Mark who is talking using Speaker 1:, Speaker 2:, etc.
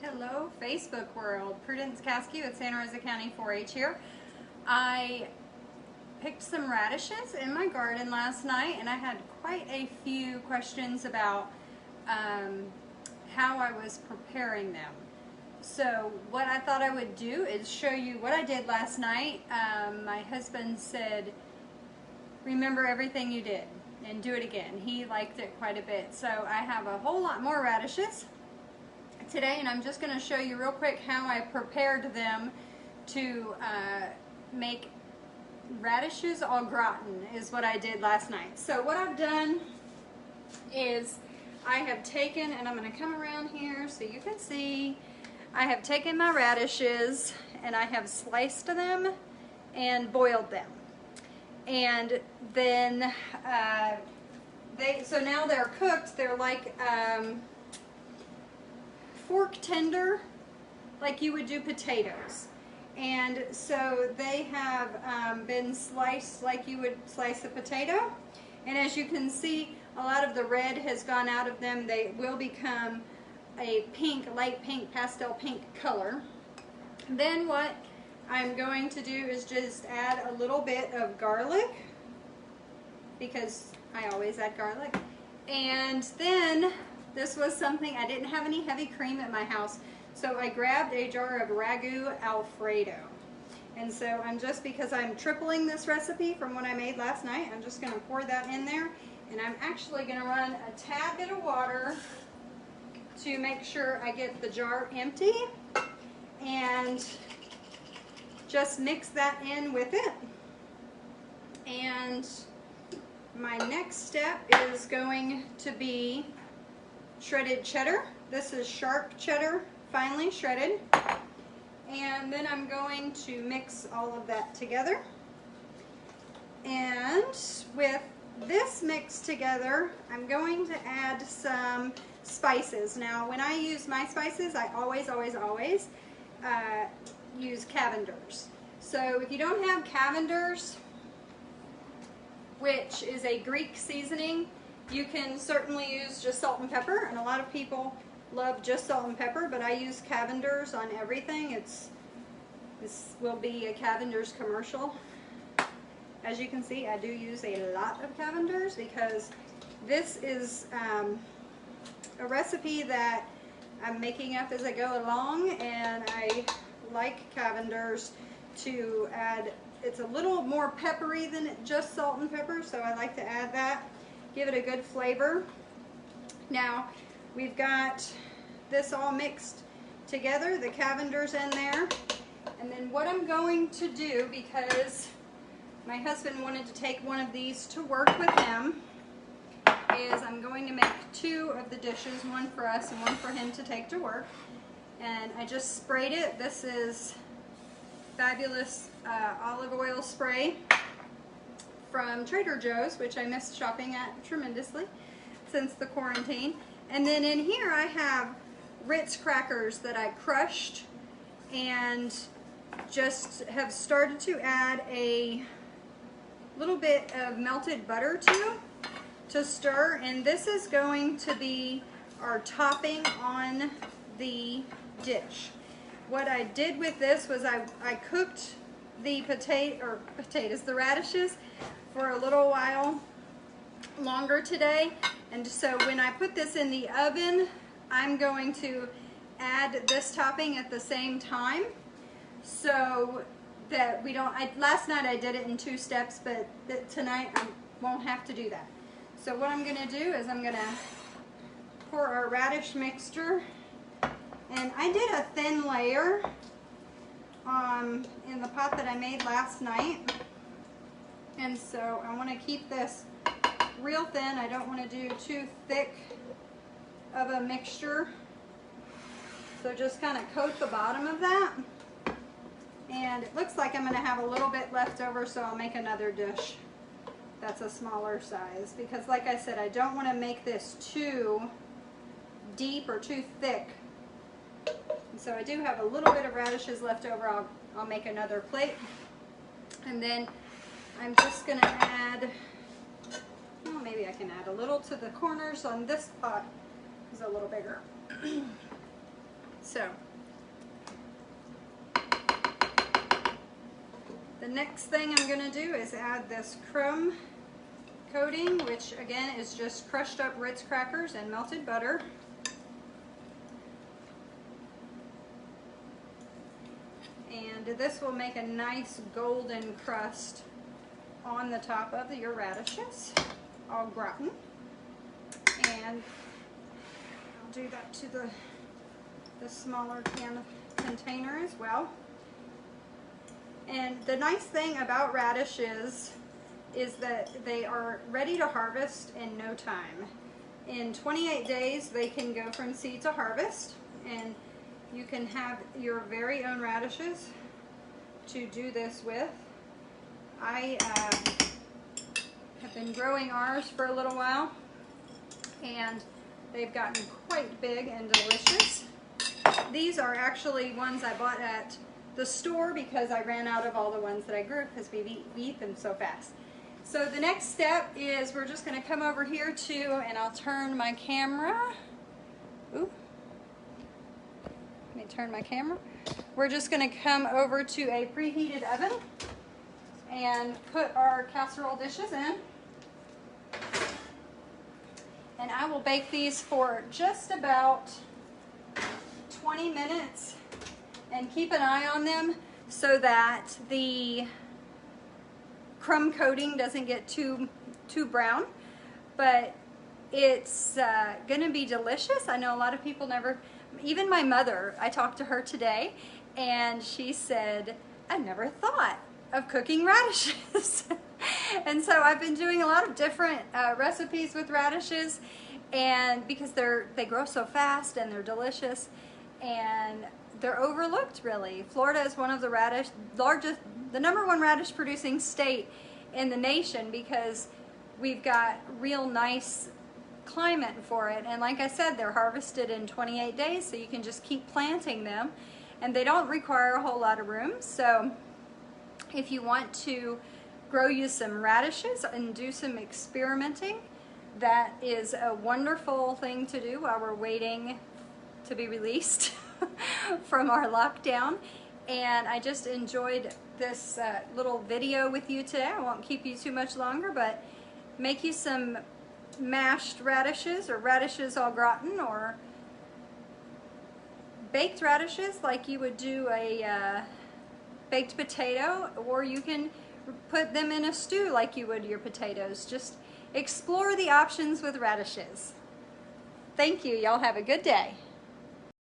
Speaker 1: Hello, Facebook world. Prudence Caskey with Santa Rosa County 4-H here. I picked some radishes in my garden last night, and I had quite a few questions about how I was preparing them. So what I thought I would do is show you what I did last night. My husband said, remember everything you did and do it again. He liked it quite a bit. So I have a whole lot more radishes today, and I'm just going to show you real quick how I prepared them to make radishes au gratin is what I did last night. So what I've done is I have taken, and I'm going to come around here so you can see, I have taken my radishes and I have sliced them and boiled them. And then so now they're cooked. They're like fork tender, like you would do potatoes. And so they have been sliced like you would slice a potato. And as you can see, a lot of the red has gone out of them. They will become a pink, light pink, pastel pink color. Then what I'm going to do is just add a little bit of garlic, because I always add garlic. And then this was something, I didn't have any heavy cream at my house, so I grabbed a jar of ragu alfredo. And so because I'm tripling this recipe from what I made last night, I'm just going to pour that in there. And I'm actually going to run a tad bit of water to make sure I get the jar empty, and just mix that in with it. And my next step is going to be shredded cheddar. This is sharp cheddar, finely shredded. And then I'm going to mix all of that together. And with this mixed together, I'm going to add some spices. Now, when I use my spices, I always use Cavenders. So if you don't have Cavenders, which is a Greek seasoning, you can certainly use just salt and pepper, and a lot of people love just salt and pepper, but I use Cavenders on everything. This will be a Cavenders commercial. As you can see, I do use a lot of Cavenders because this is a recipe that I'm making up as I go along, and I like Cavenders to add. It's a little more peppery than just salt and pepper, so I like to add that, give it a good flavor. Now we've got this all mixed together, the Cavenders in there, and then what I'm going to do, because my husband wanted to take one of these to work with him, is I'm going to make two of the dishes, one for us and one for him to take to work. And I just sprayed it. This is fabulous olive oil spray from Trader Joe's, which I missed shopping at tremendously since the quarantine. And then in here I have Ritz crackers that I crushed and just have started to add a little bit of melted butter to stir, and this is going to be our topping on the dish. What I did with this was I cooked the the radishes for a little while longer today, and so when I put this in the oven, I'm going to add this topping at the same time, so that we don't, last night I did it in 2 steps, but tonight I won't have to do that. So what I'm going to do is I'm going to pour our radish mixture, and I did a thin layer in the pot that I made last night, and so I want to keep this real thin. I don't want to do too thick of a mixture, so just kind of coat the bottom of that. And it looks like I'm going to have a little bit left over, so I'll make another dish that's a smaller size, because like I said, I don't want to make this too deep or too thick. And so I do have a little bit of radishes left over. I'll make another plate. And then I'm just going to add, well, maybe I can add a little to the corners on this pot. It's a little bigger. So the next thing I'm going to do is add this crumb coating, which again is just crushed up Ritz crackers and melted butter. And this will make a nice golden crust on the top of your radishes, all gratin. And I'll do that to the smaller container as well. And the nice thing about radishes is that they are ready to harvest in no time. In 28 days they can go from seed to harvest, and you can have your very own radishes to do this with. I have been growing ours for a little while, and they've gotten quite big and delicious. These are actually ones I bought at the store because I ran out of all the ones that I grew because we eat them so fast. So the next step is we're just going to come over here too, and I'll turn my camera. Ooh. Let me turn my camera. We're just going to come over to a preheated oven and put our casserole dishes in. And I will bake these for just about 20 minutes and keep an eye on them so that the crumb coating doesn't get too brown. But it's going to be delicious. I know a lot of people never, even my mother, I talked to her today and she said, I never thought of cooking radishes. And so I've been doing a lot of different recipes with radishes, and because they grow so fast and they're delicious and they're overlooked really. Florida is one of the the #1 radish producing state in the nation because we've got real nice climate for it. And like I said, they're harvested in 28 days, so you can just keep planting them, and they don't require a whole lot of room. So if you want to grow you some radishes and do some experimenting, that is a wonderful thing to do while we're waiting to be released from our lockdown. And I just enjoyed this little video with you today. I won't keep you too much longer, but make you some mashed radishes or radishes au gratin or baked radishes like you would do a baked potato, or you can put them in a stew like you would your potatoes. Just explore the options with radishes. Thank you. Y'all have a good day.